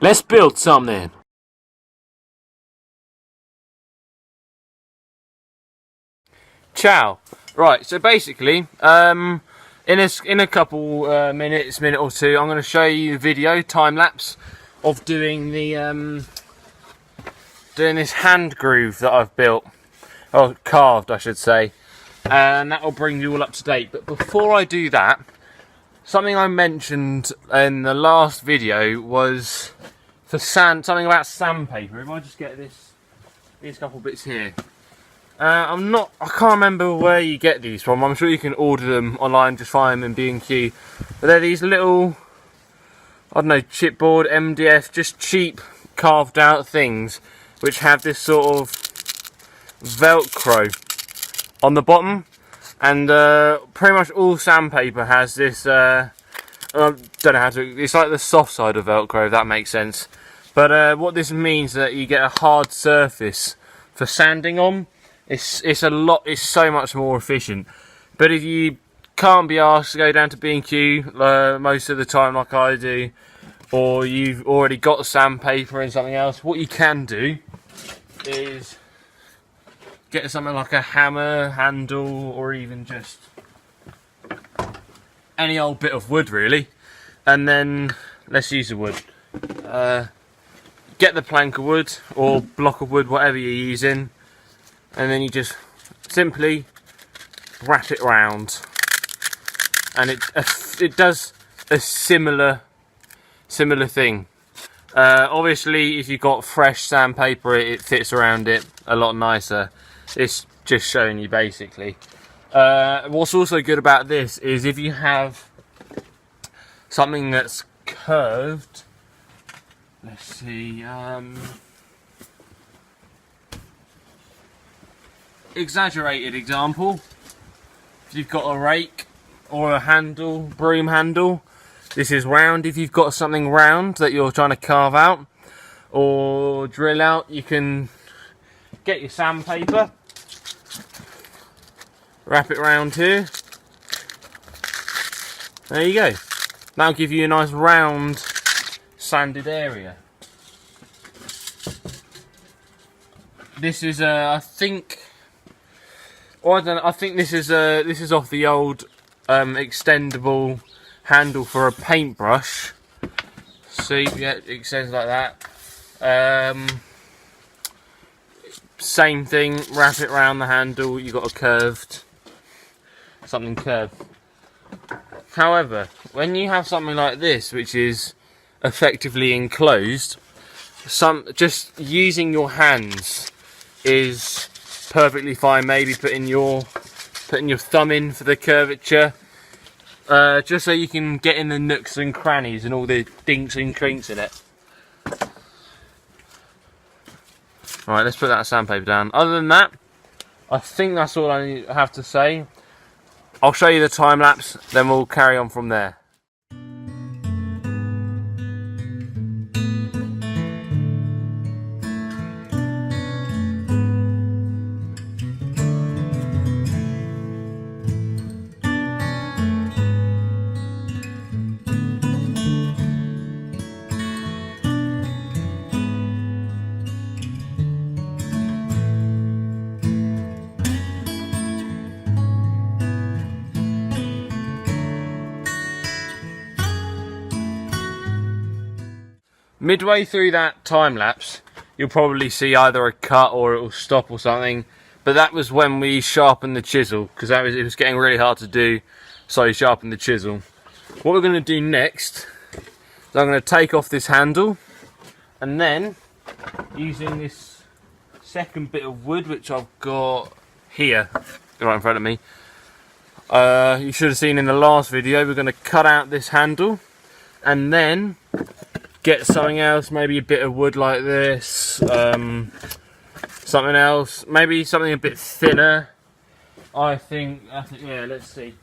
Let's build something. Ciao. Right, so basically, in a couple minute or two, I'm going to show you the video time lapse of doing the doing this hand groove that I've built, or carved, I should say, and that will bring you all up to date. But before I do that, something I mentioned in the last video was for something about sandpaper. If I just get these couple bits here. I can't remember where you get these from. I'm sure you can order them online, just find them in B&Q. But they're these little, I don't know, chipboard, MDF, just cheap carved out things which have this sort of Velcro on the bottom. And pretty much all sandpaper has this, I don't know how to, it's like the soft side of Velcro, if that makes sense. But what this means is that you get a hard surface for sanding on. It's so much more efficient. But if you can't be asked to go down to B&Q most of the time like I do, or you've already got sandpaper and something else, what you can do is get something like a hammer handle, or even just any old bit of wood really, and then let's use the wood. Get the plank of wood or block of wood, whatever you're using, and then you just simply wrap it round, and it does a similar thing. Obviously, if you've got fresh sandpaper, it fits around it a lot nicer. It's just showing you basically. What's also good about this is if you have something that's curved, let's see, exaggerated example, if you've got a rake or a handle, broom handle, this is round. If you've got something round that you're trying to carve out or drill out, you can get your sandpaper, wrap it around here, there you go. That'll give you a nice round sanded area. This is I think this is off the old extendable handle for a paintbrush. See, yeah, it extends like that. Same thing, wrap it around the handle, you got something curved. However, when you have something like this, which is effectively enclosed, just using your hands is perfectly fine. Maybe putting your thumb in for the curvature, just so you can get in the nooks and crannies and all the dinks and crinks in it. Alright, let's put that sandpaper down. Other than that, I think that's all I have to say. I'll show you the time lapse, then we'll carry on from there. Midway through that time lapse, you'll probably see either a cut or it will stop or something. But that was when we sharpened the chisel, because it was getting really hard to do, so we sharpened the chisel. What we're going to do next is I'm going to take off this handle, and then using this second bit of wood which I've got here, right in front of me, you should have seen in the last video, we're going to cut out this handle and then get something else, maybe a bit of wood like this, something else, maybe something a bit thinner. I think yeah, let's see.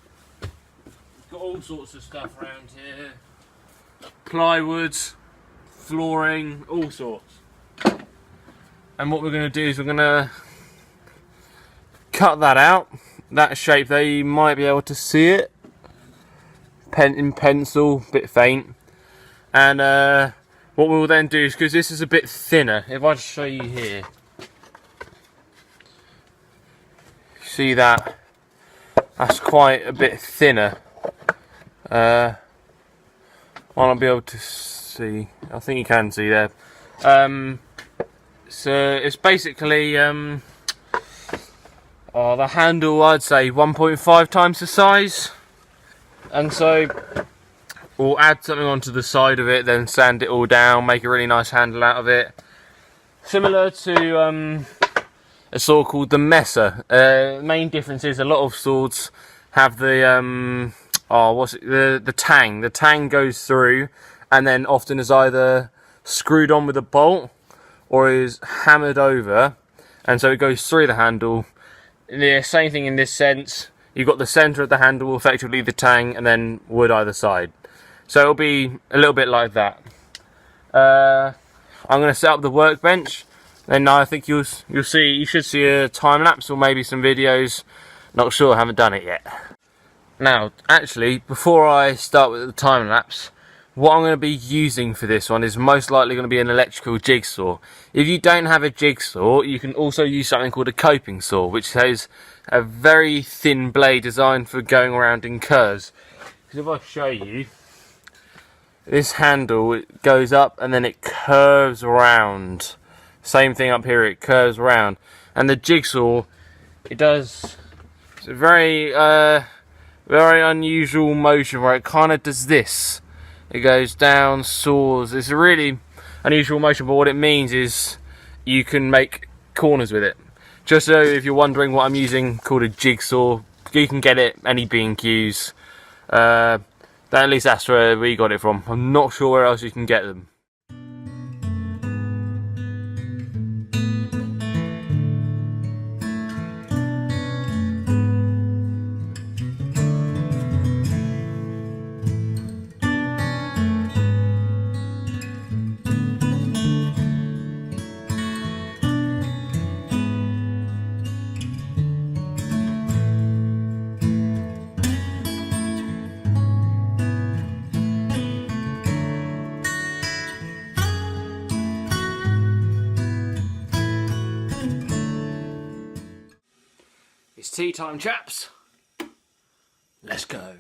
Got all sorts of stuff around here. Plywood, flooring, all sorts. And what we're going to do is we're going to cut that out, that shape there. You might be able to see it in pencil, bit faint. And what we'll then do is, because this is a bit thinner, if I just show you here, see that? That's quite a bit thinner. Might not be able to see. I think you can see there. So it's basically the handle, I'd say 1.5 times the size, and so we'll add something onto the side of it, then sand it all down, make a really nice handle out of it, similar to a sword called the Messer. Main difference is a lot of swords have the the tang. The tang goes through, and then often is either screwed on with a bolt or is hammered over, and so it goes through the handle. The same thing in this sense. You've got the centre of the handle, effectively the tang, and then wood either side. So it'll be a little bit like that. I'm going to set up the workbench. Then I think you should see a time lapse or maybe some videos. Not sure, haven't done it yet. Now, actually, before I start with the time lapse, what I'm going to be using for this one is most likely going to be an electrical jigsaw. If you don't have a jigsaw, you can also use something called a coping saw, which has a very thin blade designed for going around in curves. Because if I show you, this handle, it goes up and then it curves around. Same thing up here, it curves around. And the jigsaw, it's a very unusual motion where it kind of does this. It goes down, saws. It's a really unusual motion, but what it means is you can make corners with it. Just so if you're wondering what I'm using, called a jigsaw, you can get it any B&Qs. At least that's where we got it from. I'm not sure where else you can get them. It's tea time, chaps. Let's go.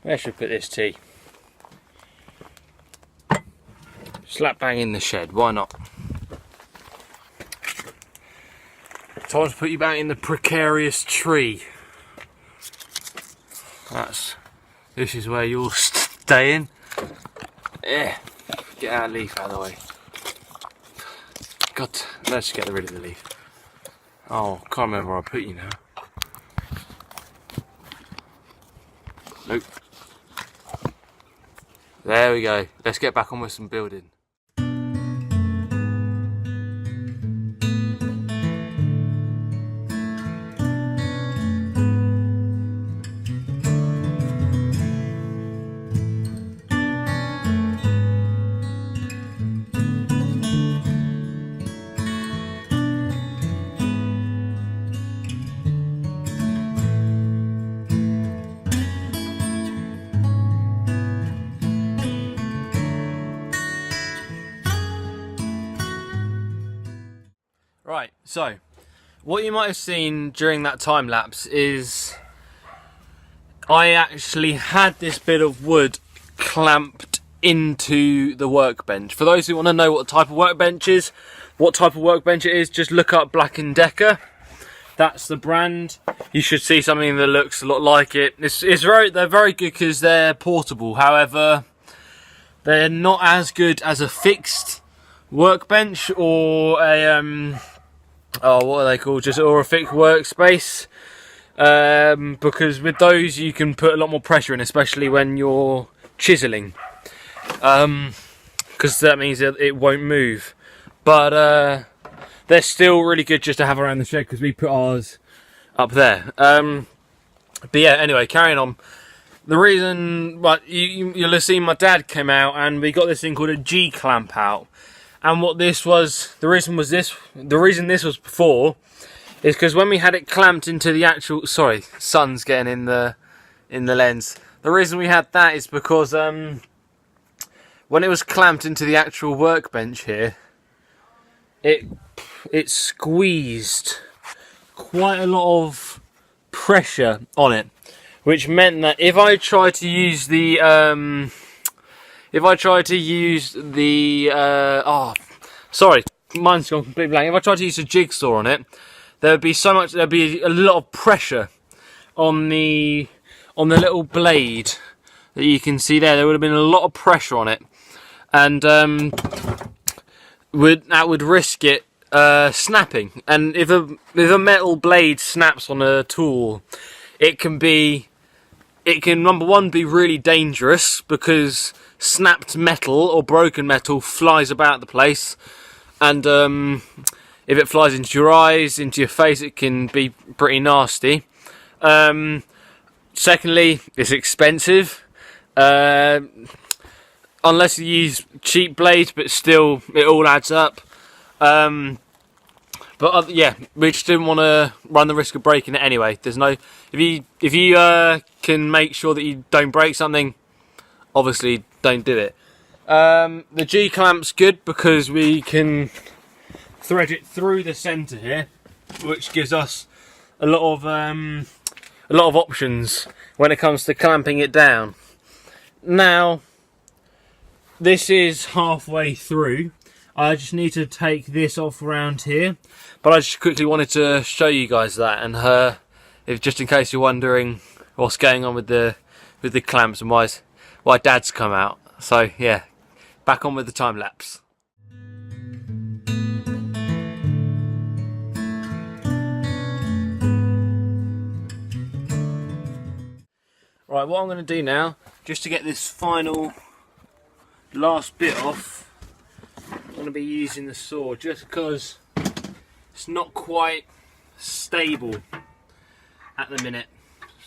Where should we put this tea? Slap bang in the shed, why not? Time to put you back in the precarious tree. This is where you're staying. Yeah, get our leaf out of the way. God, let's get rid of the leaf. Oh, can't remember where I put you now. Nope. There we go. Let's get back on with some building. Right, so what you might have seen during that time lapse is I actually had this bit of wood clamped into the workbench. For those who want to know what type of workbench is, just look up Black & Decker. That's the brand. You should see something that looks a lot like it. They're very good because they're portable. However, they're not as good as a fixed workbench or a what are they called? Or a fixed workspace. Because with those you can put a lot more pressure in, especially when you're chiseling. Because that means that it won't move. But they're still really good just to have around the shed because we put ours up there. But yeah, anyway, carrying on. The reason, but you'll have seen my dad came out and we got this thing called a G clamp out. And what this was, the reason this was before is because when we had it clamped into the actual, sorry, sun's getting in the lens. The reason we had that is because when it was clamped into the actual workbench here, it squeezed quite a lot of pressure on it, which meant that if I tried to use the sorry, mine's gone completely blank. If I tried to use a jigsaw on it, there'd be a lot of pressure on the little blade that you can see there. There would have been a lot of pressure on it, and that would risk it snapping. And if a metal blade snaps on a tool, it can number one be really dangerous because snapped metal or broken metal flies about the place, and if it flies into your eyes, into your face, it can be pretty nasty. Secondly, it's expensive, unless you use cheap blades, but still it all adds up. But yeah, we just didn't want to run the risk of breaking it anyway. There's no, if you can make sure that you don't break something, obviously don't do it. The G clamp's good because we can thread it through the centre here, which gives us a lot of options when it comes to clamping it down. Now, this is halfway through. I just need to take this off around here, but I just quickly wanted to show you guys that, and if just in case you're wondering what's going on with the clamps and why Dad's come out. So yeah, back on with the time lapse. Right, what I'm going to do now, just to get this final last bit off, I'm going to be using the saw just because it's not quite stable at the minute.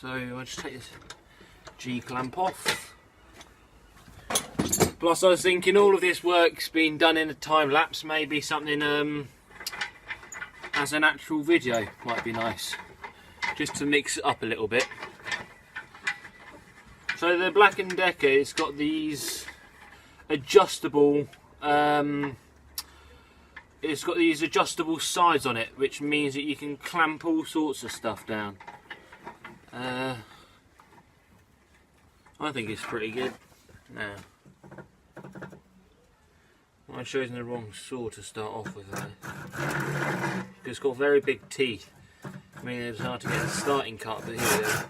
So I'll just take this G clamp off. Plus I was thinking all of this work's been done in a time lapse, maybe something as an actual video might be nice, just to mix it up a little bit. So the Black & Decker, it's got these adjustable sides on it, which means that you can clamp all sorts of stuff down. I think it's pretty good. Now, I'm choosing the wrong saw to start off with though. It's got very big teeth. I mean, it's hard to get the starting cut, but here we go.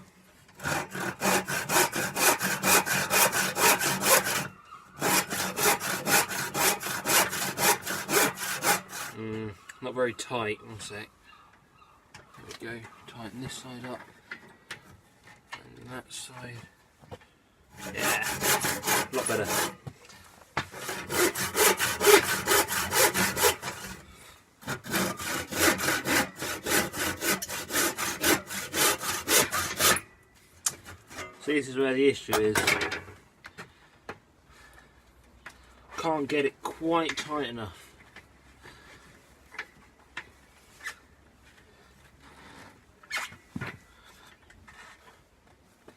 Not very tight, one sec. There we go, tighten this side up. And that side. Yeah, a lot better. See, this is where the issue is. Can't get it quite tight enough.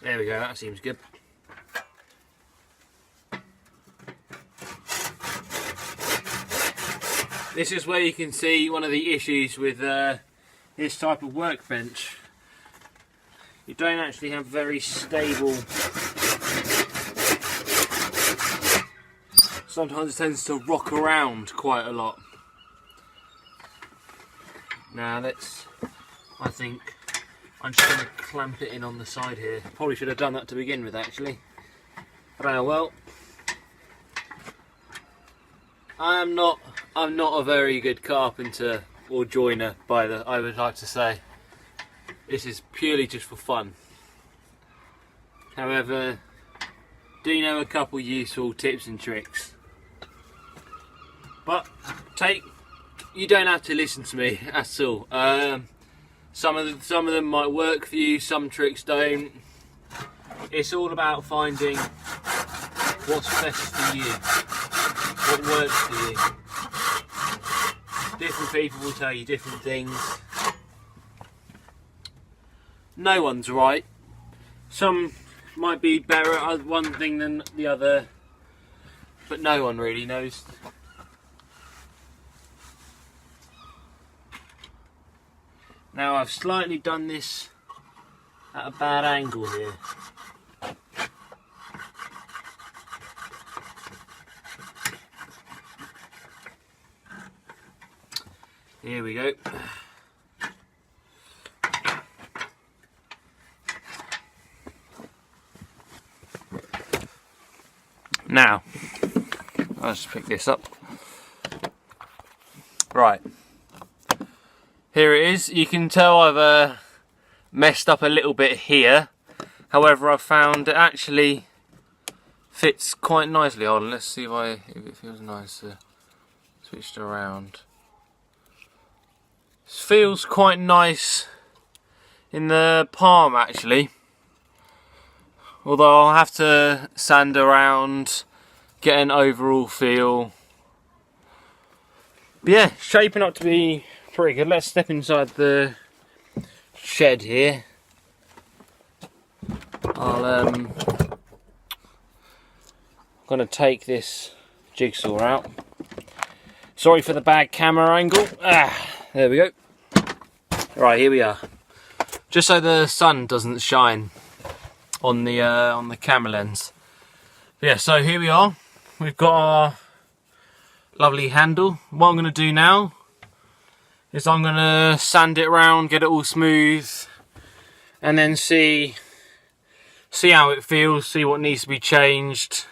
There we go, that seems good. This is where you can see one of the issues with this type of workbench. You don't actually have very stable... Sometimes it tends to rock around quite a lot. Now I think I'm just going to clamp it in on the side here. Probably should have done that to begin with actually. But oh well. I'm not a very good carpenter or joiner I would like to say. This is purely just for fun. However, do know a couple useful tips and tricks. But you don't have to listen to me at all. Some of them might work for you, some tricks don't. It's all about finding what's best for you, what works for you. Different people will tell you different things. No one's right. Some might be better at one thing than the other, but no one really knows. Now I've slightly done this at a bad angle here. Here we go. Now, I'll just pick this up. Right. Here it is. You can tell I've messed up a little bit here. However, I've found it actually fits quite nicely. Hold on, let's see if it feels nice to switch it around. It feels quite nice in the palm actually. Although I'll have to sand around, get an overall feel. But yeah, shaping up to be pretty good. Let's step inside the shed here. I'm gonna take this jigsaw out. Sorry for the bad camera angle. There we go. Right, here we are. Just so the sun doesn't shine on the camera lens. But yeah, so here we are. We've got our lovely handle. What I'm going to do now is I'm going to sand it around, get it all smooth, and then see how it feels, see what needs to be changed.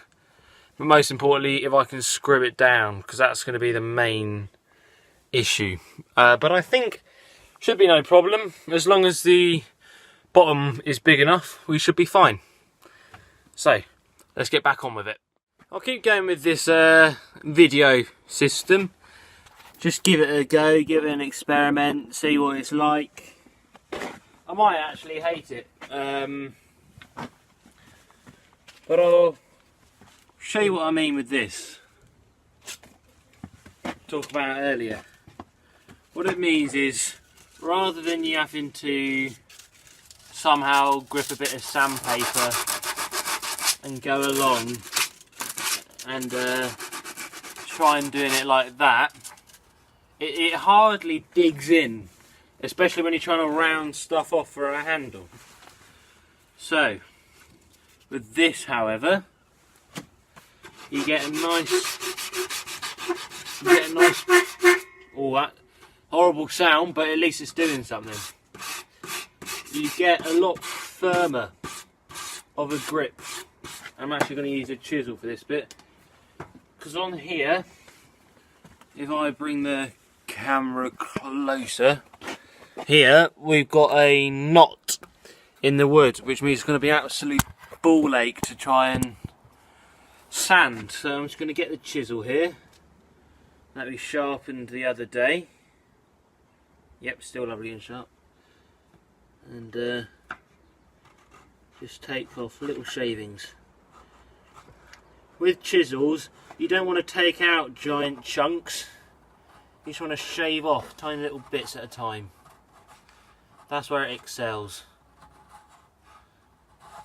But most importantly, if I can screw it down, because that's going to be the main issue. But I think should be no problem as long as the bottom is big enough. We should be fine. So let's get back on with it. I'll keep going with this video system. Just give it a go, give it an experiment, see what it's like. I might actually hate it, but I'll show you what I mean with this. Talked about earlier. What it means is, rather than you having to somehow grip a bit of sandpaper and go along and try and doing it like that, it hardly digs in, especially when you're trying to round stuff off for a handle. So with this, however, you get a nice all that horrible sound, but at least it's doing something. You get a lot firmer of a grip. I'm actually going to use a chisel for this bit, because on here, if I bring the camera closer, here we've got a knot in the wood, which means it's going to be absolute ball ache to try and sand. So I'm just going to get the chisel here that we sharpened the other day. Yep, still lovely and sharp. And just take off little shavings. With chisels, you don't want to take out giant chunks. You just want to shave off tiny little bits at a time. That's where it excels.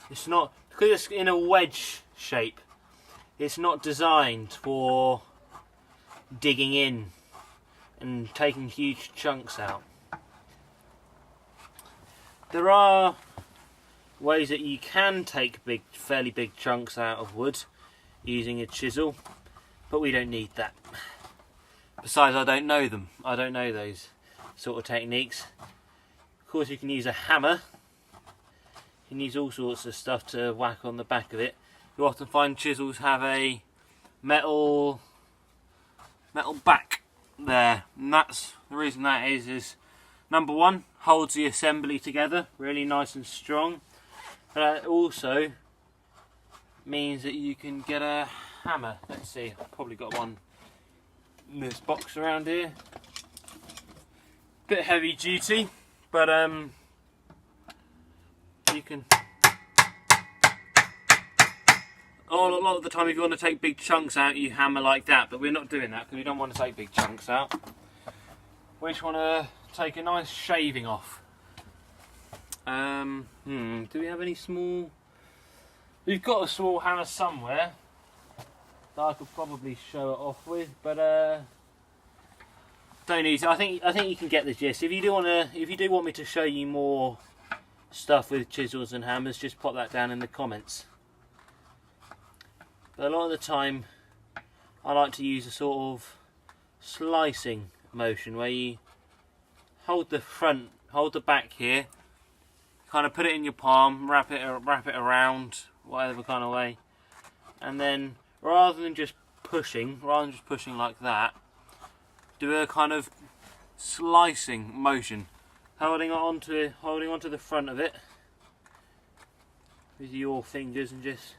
It's not, because it's in a wedge shape, it's not designed for digging in and taking huge chunks out. There are ways that you can take fairly big chunks out of wood using a chisel, but we don't need that. Besides, I don't know them. I don't know those sort of techniques. Of course, you can use a hammer. You can use all sorts of stuff to whack on the back of it. You often find chisels have a metal back there, and that's the reason that is number one, holds the assembly together really nice and strong, but it also means that you can get a hammer. Let's see, I've probably got one in this box around here. Bit heavy duty, But you can. A lot of the time, if you want to take big chunks out, you hammer like that. But we're not doing that because we don't want to take big chunks out. We just want to take a nice shaving off. Do we have any small? We've got a small hammer somewhere that I could probably show it off with, but don't need to. I think you can get the gist. If you do want me to show you more stuff with chisels and hammers, just pop that down in the comments. But a lot of the time, I like to use a sort of slicing motion where you hold the back here, kind of put it in your palm, wrap it around whatever kind of way, and then rather than just pushing like that, do a kind of slicing motion, holding onto the front of it with your fingers and just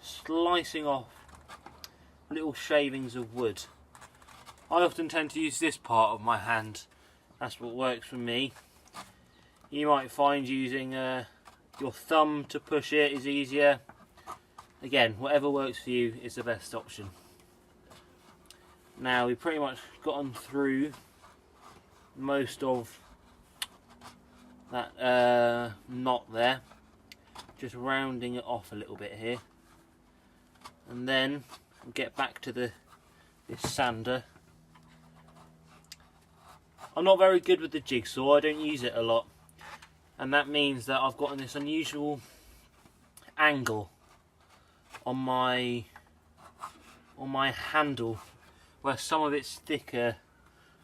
slicing off little shavings of wood. I often tend to use this part of my hand. That's what works for me. You might find using your thumb to push it is easier. Again, whatever works for you is the best option. Now we've pretty much gotten through most of that knot there. Just rounding it off a little bit here. And then we'll get back to this sander. I'm not very good with the jigsaw, I don't use it a lot. And that means that I've got this unusual angle on my handle where some of it's thicker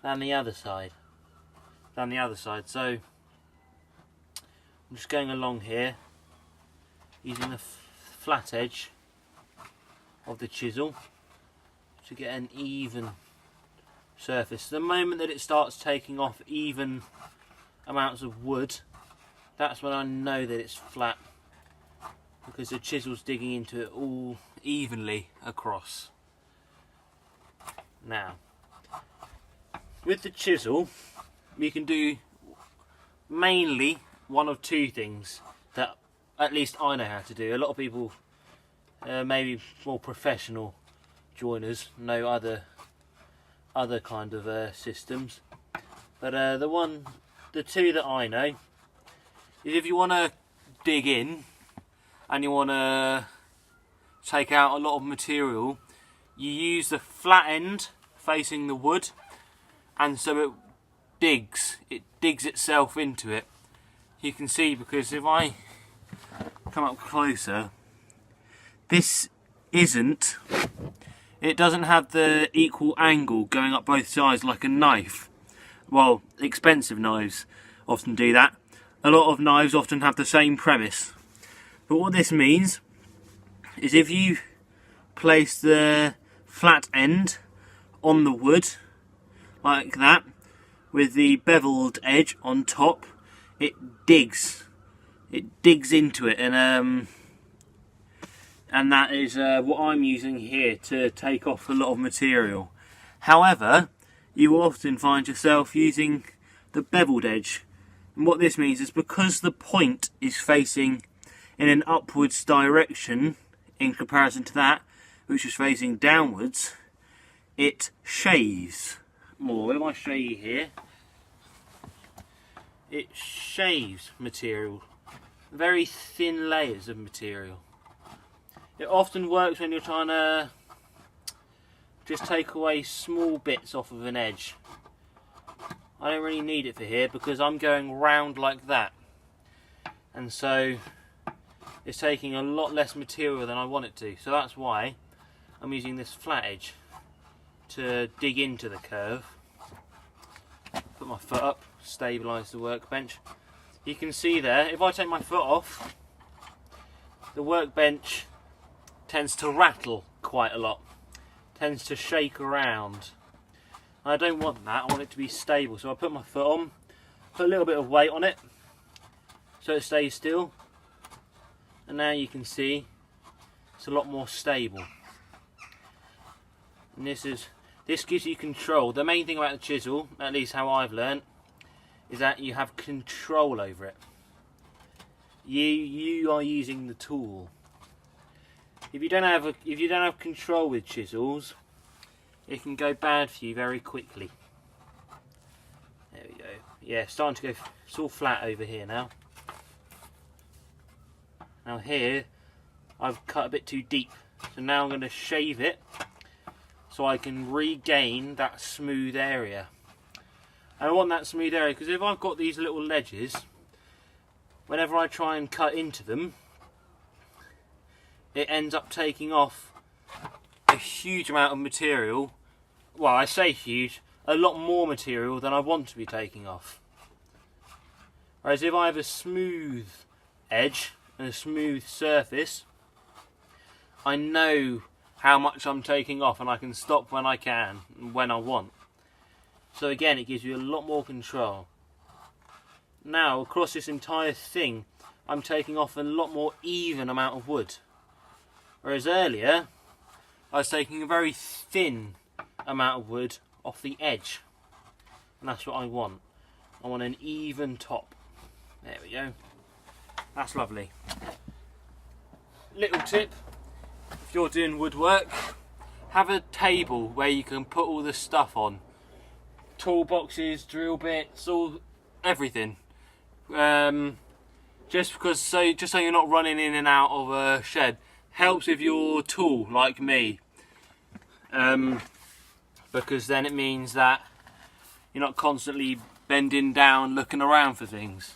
than the other side. So I'm just going along here using the flat edge of the chisel to get an even surface. The moment that it starts taking off even amounts of wood, that's when I know that it's flat, because the chisel's digging into it all evenly across. Now, with the chisel, you can do mainly one of two things that at least I know how to do. A lot of people, maybe more professional joiners, know other kind of systems, but the two that I know is if you want to dig in and you want to take out a lot of material, you use the flat end facing the wood, and so it digs itself into it. You can see, because if I come up closer, it doesn't have the equal angle going up both sides like a knife. Well, expensive knives often do that. A lot of knives often have the same premise. But what this means is if you place the flat end on the wood like that with the beveled edge on top, it digs into it, and that is what I'm using here to take off a lot of material. However, you will often find yourself using the beveled edge, and what this means is because the point is facing in an upwards direction in comparison to that which is facing downwards, it shaves more. If I show you here, it shaves material, very thin layers of material. It often works when you're trying to just take away small bits off of an edge. I don't really need it for here because I'm going round like that, and so it's taking a lot less material than I want it to. So that's why I'm using this flat edge to dig into the curve. Put my foot up, stabilise the workbench. You can see there, if I take my foot off, the workbench tends to rattle quite a lot, tends to shake around. I don't want that, I want it to be stable. So I put my foot on, put a little bit of weight on it so it stays still, and now you can see it's a lot more stable. And this gives you control. The main thing about the chisel, at least how I've learnt, is that you have control over it. You are using the tool. If you don't have control with chisels, it can go bad for you very quickly. There we go. Yeah, it's starting to go. It's all flat over here now. Now here, I've cut a bit too deep, so now I'm going to shave it so I can regain that smooth area. And I want that smooth area because if I've got these little ledges, whenever I try and cut into them, it ends up taking off a huge amount of material. Well, I say huge, a lot more material than I want to be taking off. Whereas if I have a smooth edge and a smooth surface, I know how much I'm taking off and I can stop when I can and when I want. So again, it gives you a lot more control. Now across this entire thing, I'm taking off a lot more even amount of wood. Whereas earlier, I was taking a very thin amount of wood off the edge. And that's what I want. I want an even top. There we go. That's lovely. Little tip, if you're doing woodwork, have a table where you can put all the stuff on. Toolboxes, drill bits, everything. Just so you're not running in and out of a shed. Helps with your tool, like me. Because then it means that you're not constantly bending down looking around for things.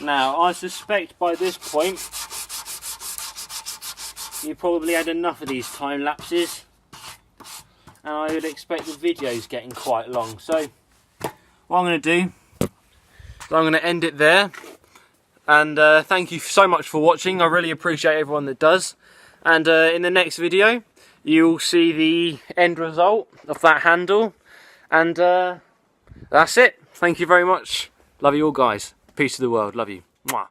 Now, I suspect by this point you probably had enough of these time lapses, and I would expect the video's getting quite long. So what I'm going to do is I'm going to end it there, and thank you so much for watching. I really appreciate everyone that does, and in the next video you'll see the end result of that handle, and that's it. Thank you very much. Love you all, guys. Peace to the world. Love you. Mwah.